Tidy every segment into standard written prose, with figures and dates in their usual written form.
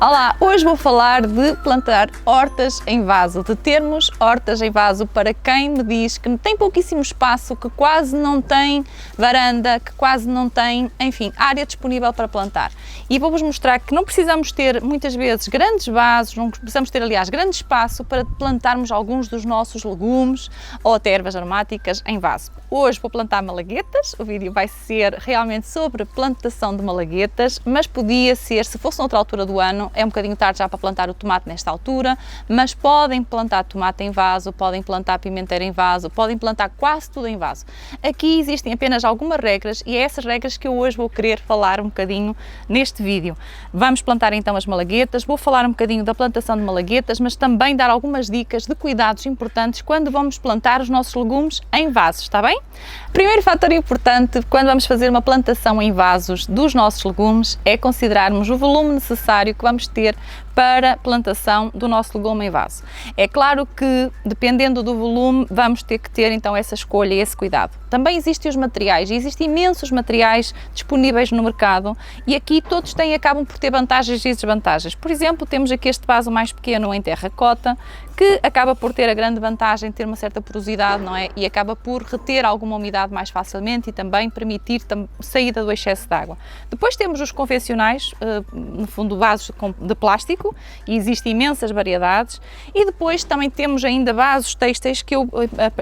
Olá, hoje vou falar de plantar hortas em vaso, de termos hortas em vaso para quem me diz que tem pouquíssimo espaço, que quase não tem varanda, que quase não tem, enfim, área disponível para plantar. E vou-vos mostrar que não precisamos ter muitas vezes grandes vasos, não precisamos ter aliás grande espaço para plantarmos alguns dos nossos legumes ou até ervas aromáticas em vaso. Hoje vou plantar malaguetas, o vídeo vai ser realmente sobre plantação de malaguetas, mas podia ser, se fosse noutra altura do ano, é um bocadinho tarde já para plantar o tomate nesta altura, mas podem plantar tomate em vaso, podem plantar pimenteira em vaso, podem plantar quase tudo em vaso. Aqui existem apenas algumas regras e é essas regras que eu hoje vou querer falar um bocadinho neste vídeo. Vamos plantar então as malaguetas, vou falar um bocadinho da plantação de malaguetas, mas também dar algumas dicas de cuidados importantes quando vamos plantar os nossos legumes em vasos, está bem? Primeiro fator importante quando vamos fazer uma plantação em vasos dos nossos legumes é considerarmos o volume necessário que vamos ter para a plantação do nosso legume em vaso. É claro que, dependendo do volume, vamos ter que ter então essa escolha e esse cuidado. Também existem os materiais, e existem imensos materiais disponíveis no mercado e aqui todos acabam por ter vantagens e desvantagens. Por exemplo, temos aqui este vaso mais pequeno em terracota, que acaba por ter a grande vantagem de ter uma certa porosidade, não é? E acaba por reter alguma umidade mais facilmente e também permitir saída do excesso de água. Depois temos os convencionais, no fundo vasos de plástico, e existem imensas variedades, e depois também temos ainda vasos têxteis que eu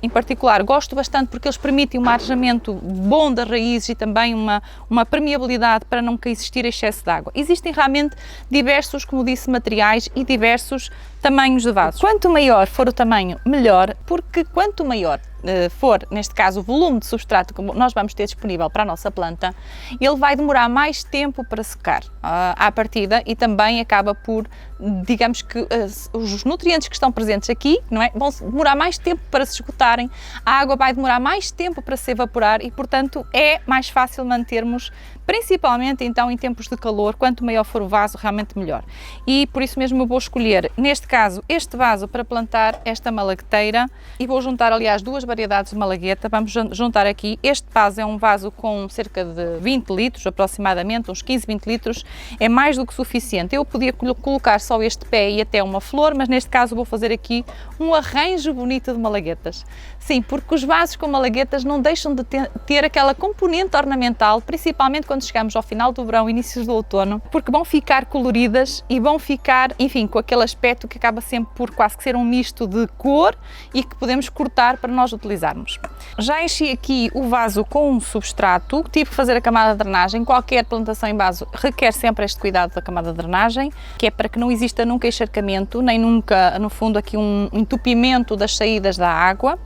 em particular gosto bastante porque eles permitem um arejamento bom das raízes e também uma permeabilidade para não existir excesso de água. Existem realmente diversos, como disse, materiais e diversos tamanhos de vasos. Quanto maior for o tamanho, melhor, porque quanto maior for, neste caso, o volume de substrato que nós vamos ter disponível para a nossa planta, ele vai demorar mais tempo para secar à partida e também acaba por, digamos que os nutrientes que estão presentes aqui, não é, vão demorar mais tempo para se esgotarem, a água vai demorar mais tempo para se evaporar e, portanto, é mais fácil mantermos, principalmente então em tempos de calor, quanto maior for o vaso, realmente melhor. E por isso mesmo eu vou escolher, neste caso, este vaso para plantar esta malagueteira e vou juntar, aliás, duas variedades de malagueta. Vamos juntar aqui, este vaso é um vaso com cerca de 20 litros, aproximadamente, uns 15, 20 litros, é mais do que suficiente. Eu podia colocar só este pé e até uma flor, mas neste caso vou fazer aqui um arranjo bonito de malaguetas. Sim, porque os vasos com malaguetas não deixam de ter aquela componente ornamental, principalmente quando chegamos ao final do verão, inícios do outono, porque vão ficar coloridas e vão ficar, enfim, com aquele aspecto que acaba sempre por quase que ser um misto de cor e que podemos cortar para nós utilizarmos. Já enchi aqui o vaso com um substrato, tive que fazer a camada de drenagem. Qualquer plantação em vaso requer sempre este cuidado da camada de drenagem, que é para que não exista nunca encharcamento, nem nunca, no fundo, aqui um entupimento das saídas da água.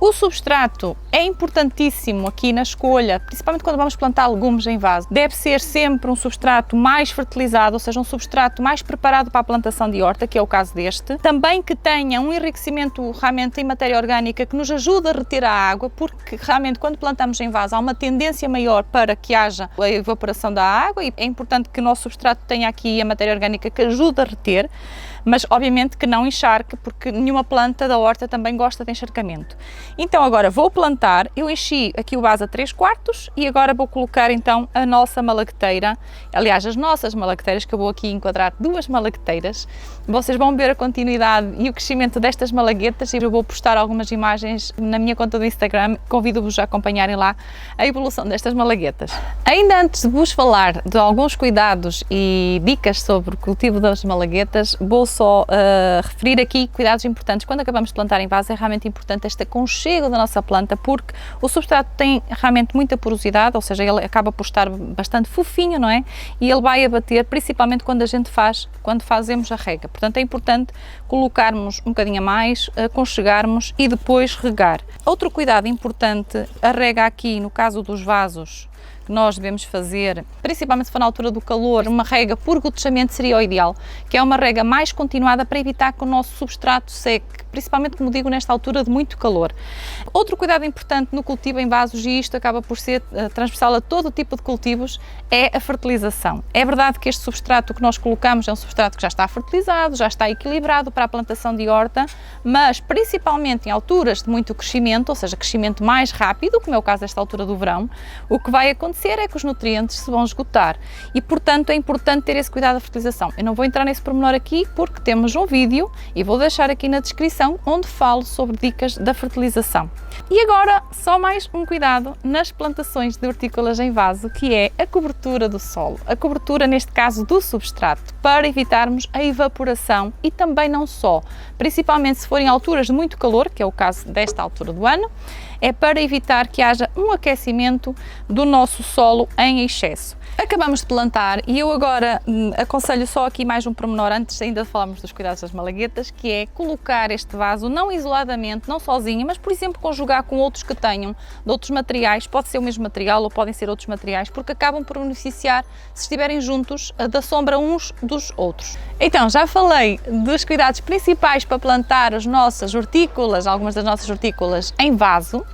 O substrato é importantíssimo aqui na escolha, principalmente quando vamos plantar legumes em vaso. Deve ser sempre um substrato mais fertilizado, ou seja, um substrato mais preparado para a plantação de horta, que é o caso deste. Também que tenha um enriquecimento realmente em matéria orgânica que nos ajude a reter a água, porque realmente quando plantamos em vaso há uma tendência maior para que haja a evaporação da água e é importante que o nosso substrato tenha aqui a matéria orgânica que ajude a reter, mas obviamente que não encharque, porque nenhuma planta da horta também gosta de encharcamento. Então agora vou plantar, eu enchi aqui o vaso a 3/4 e agora vou colocar então a nossa malagueteira, aliás as nossas malagueteiras, que eu vou aqui enquadrar duas malagueteiras. Vocês vão ver a continuidade e o crescimento destas malaguetas e eu vou postar algumas imagens na minha conta do Instagram, convido-vos a acompanharem lá a evolução destas malaguetas. Ainda antes de vos falar de alguns cuidados e dicas sobre o cultivo das malaguetas, vou só referir aqui cuidados importantes. Quando acabamos de plantar em vaso é realmente importante este aconchego da nossa planta, porque o substrato tem realmente muita porosidade, ou seja, ele acaba por estar bastante fofinho, não é? E ele vai abater, principalmente quando fazemos a rega. Portanto, é importante colocarmos um bocadinho a mais, aconchegarmos e depois regar. Outro cuidado importante, a rega aqui, no caso dos vasos, que nós devemos fazer, principalmente se for na altura do calor, uma rega por gotejamento seria o ideal, que é uma rega mais continuada para evitar que o nosso substrato seque, principalmente, como digo, nesta altura de muito calor. Outro cuidado importante no cultivo em vasos, e isto acaba por ser transversal a todo o tipo de cultivos, é a fertilização. É verdade que este substrato que nós colocamos é um substrato que já está fertilizado, já está equilibrado para a plantação de horta, mas principalmente em alturas de muito crescimento, ou seja, crescimento mais rápido, como é o caso desta altura do verão, o que vai acontecer acontecer é que os nutrientes se vão esgotar e, portanto, é importante ter esse cuidado da fertilização. Eu não vou entrar nesse pormenor aqui porque temos um vídeo e vou deixar aqui na descrição onde falo sobre dicas da fertilização. E agora, só mais um cuidado nas plantações de hortícolas em vaso, que é a cobertura do solo. A cobertura, neste caso, do substrato, para evitarmos a evaporação e também não só, principalmente se forem alturas de muito calor, que é o caso desta altura do ano, é para evitar que haja um aquecimento do nosso solo em excesso. Acabamos de plantar e eu agora aconselho só aqui mais um pormenor antes ainda de falarmos dos cuidados das malaguetas, que é colocar este vaso não isoladamente, não sozinho, mas por exemplo conjugar com outros que tenham de outros materiais, pode ser o mesmo material ou podem ser outros materiais, porque acabam por beneficiar se estiverem juntos da sombra uns dos outros. Então, já falei dos cuidados principais para plantar as nossas hortícolas, algumas das nossas hortícolas em vaso,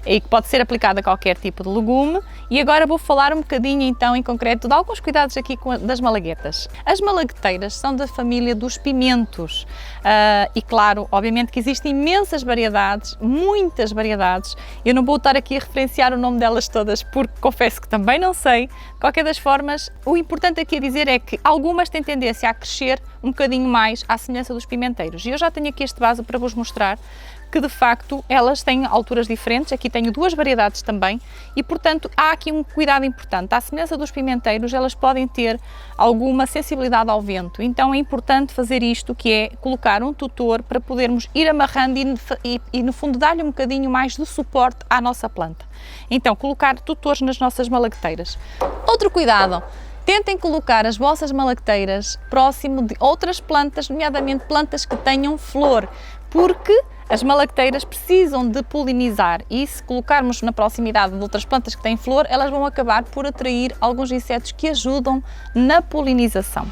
e que pode ser aplicado a qualquer tipo de legume, e agora vou falar um bocadinho então em concreto de alguns cuidados aqui das malaguetas. As malagueteiras são da família dos pimentos e claro, obviamente que existem imensas variedades, muitas variedades. Eu não vou estar aqui a referenciar o nome delas todas porque confesso que também não sei. De qualquer das formas, o importante aqui a dizer é que algumas têm tendência a crescer um bocadinho mais à semelhança dos pimenteiros. E eu já tenho aqui este vaso para vos mostrar que de facto elas têm alturas diferentes, aqui tenho duas variedades também e portanto há aqui um cuidado importante. À semelhança dos pimenteiros, elas podem ter alguma sensibilidade ao vento, então é importante fazer isto, que é colocar um tutor para podermos ir amarrando e no fundo dar-lhe um bocadinho mais de suporte à nossa planta. Então colocar tutores nas nossas malagueteiras. Outro cuidado, tentem colocar as vossas malagueteiras próximo de outras plantas, nomeadamente plantas que tenham flor, porque as malagueteiras precisam de polinizar e se colocarmos na proximidade de outras plantas que têm flor, elas vão acabar por atrair alguns insetos que ajudam na polinização.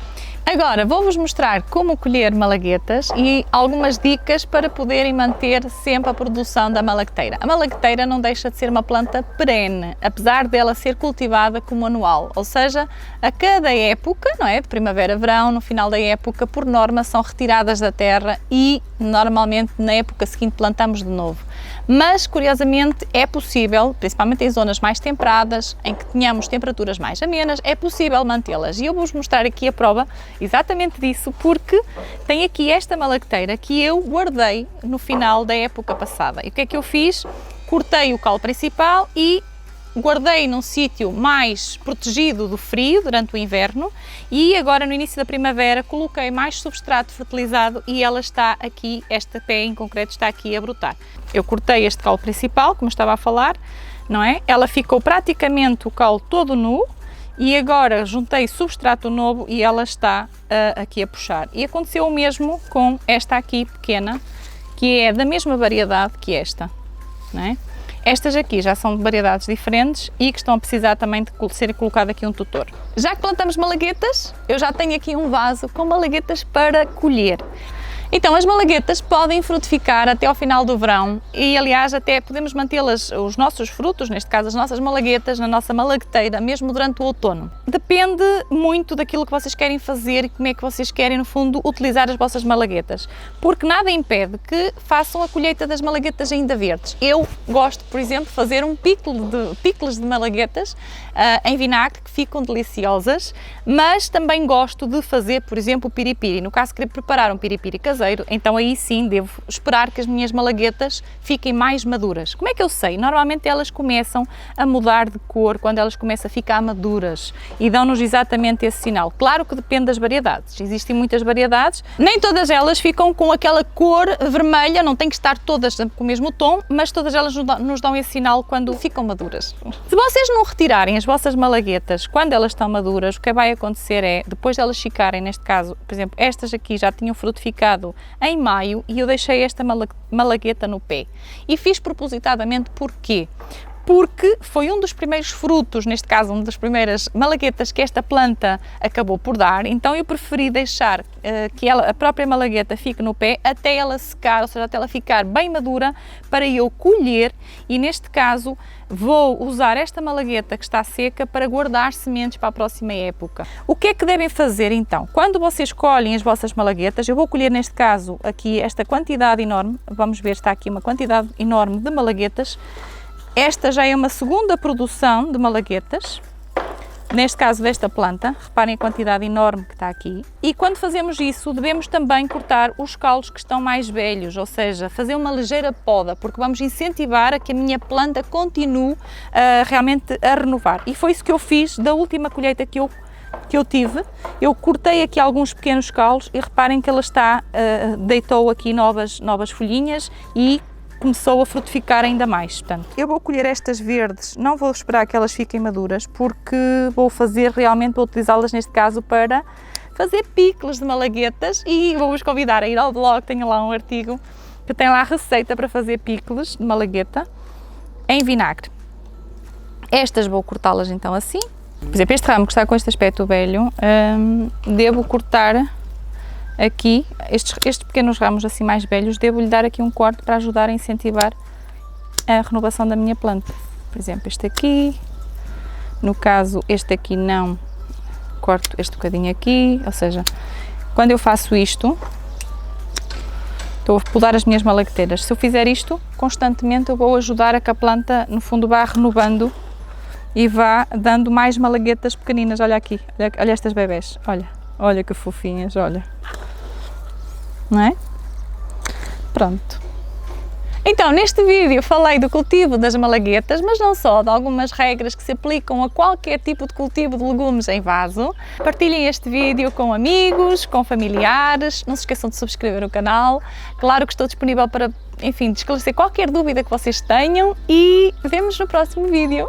Agora vou-vos mostrar como colher malaguetas e algumas dicas para poderem manter sempre a produção da malagueteira. A malagueteira não deixa de ser uma planta perene, apesar dela ser cultivada como anual, ou seja, a cada época, não é? De primavera, verão, no final da época, por norma, são retiradas da terra e normalmente na época seguinte plantamos de novo. Mas, curiosamente, é possível, principalmente em zonas mais temperadas, em que tenhamos temperaturas mais amenas, é possível mantê-las. E eu vou-vos mostrar aqui a prova exatamente disso, porque tem aqui esta malagueteira que eu guardei no final da época passada. E o que é que eu fiz? Cortei o caule principal e guardei num sítio mais protegido do frio durante o inverno e agora no início da primavera coloquei mais substrato fertilizado e ela está aqui, este pé em concreto está aqui a brotar. Eu cortei este caule principal, como estava a falar, não é? Ela ficou praticamente o caule todo nu e agora juntei substrato novo e ela está aqui a puxar. E aconteceu o mesmo com esta aqui pequena, que é da mesma variedade que esta, não é? Estas aqui já são de variedades diferentes e que estão a precisar também de ser colocado aqui um tutor. Já que plantamos malaguetas, eu já tenho aqui um vaso com malaguetas para colher. Então as malaguetas podem frutificar até ao final do verão e aliás até podemos mantê-las, os nossos frutos, neste caso as nossas malaguetas, na nossa malagueteira, mesmo durante o outono. Depende muito daquilo que vocês querem fazer e como é que vocês querem no fundo utilizar as vossas malaguetas, porque nada impede que façam a colheita das malaguetas ainda verdes. Eu gosto, por exemplo, de fazer um picles de malaguetas em vinagre que ficam deliciosas, mas também gosto de fazer, por exemplo, o piripiri. No caso, querer preparar um piripiri caseiro, então aí sim devo esperar que as minhas malaguetas fiquem mais maduras. Como é que eu sei? Normalmente elas começam a mudar de cor quando elas começam a ficar maduras e dão-nos exatamente esse sinal. Claro que depende das variedades, existem muitas variedades, nem todas elas ficam com aquela cor vermelha, não tem que estar todas com o mesmo tom, mas todas elas nos dão esse sinal quando ficam maduras. Se vocês não retirarem as vossas malaguetas quando elas estão maduras, o que vai acontecer é, depois de elas ficarem, neste caso, por exemplo, estas aqui já tinham frutificado em maio e eu deixei esta malagueta no pé. E fiz propositadamente porquê? Porque foi um dos primeiros frutos, neste caso uma das primeiras malaguetas que esta planta acabou por dar, então eu preferi deixar que a própria malagueta fique no pé até ela secar, ou seja, até ela ficar bem madura para eu colher e neste caso vou usar esta malagueta que está seca para guardar sementes para a próxima época. O que é que devem fazer então? Quando vocês colhem as vossas malaguetas, eu vou colher neste caso aqui esta quantidade enorme, vamos ver, está aqui uma quantidade enorme de malaguetas. Esta já é uma segunda produção de malaguetas, neste caso desta planta. Reparem a quantidade enorme que está aqui. E quando fazemos isso, devemos também cortar os caules que estão mais velhos, ou seja, fazer uma ligeira poda, porque vamos incentivar a que a minha planta continue realmente a renovar. E foi isso que eu fiz da última colheita que eu tive. Eu cortei aqui alguns pequenos caules e reparem que ela deitou aqui novas folhinhas e começou a frutificar ainda mais. Portanto, eu vou colher estas verdes, não vou esperar que elas fiquem maduras, porque vou utilizá-las neste caso para fazer picles de malaguetas, e vou-vos convidar a ir ao blog, tenho lá um artigo que tem lá a receita para fazer picles de malagueta em vinagre. Estas vou cortá-las então assim. Por exemplo, este ramo que está com este aspecto velho, devo cortar aqui, estes pequenos ramos assim mais velhos, devo-lhe dar aqui um corte para ajudar a incentivar a renovação da minha planta. Por exemplo, este aqui, no caso este aqui não, corto este bocadinho aqui, ou seja, quando eu faço isto, estou a podar as minhas malagueteiras. Se eu fizer isto constantemente, eu vou ajudar a que a planta, no fundo, vá renovando e vá dando mais malaguetas pequeninas. Olha aqui, olha estas bebés, olha que fofinhas, olha. Não é? Pronto. Então, neste vídeo falei do cultivo das malaguetas, mas não só, de algumas regras que se aplicam a qualquer tipo de cultivo de legumes em vaso. Partilhem este vídeo com amigos, com familiares, não se esqueçam de subscrever o canal. Claro que estou disponível para, enfim, esclarecer qualquer dúvida que vocês tenham, e vemos no próximo vídeo.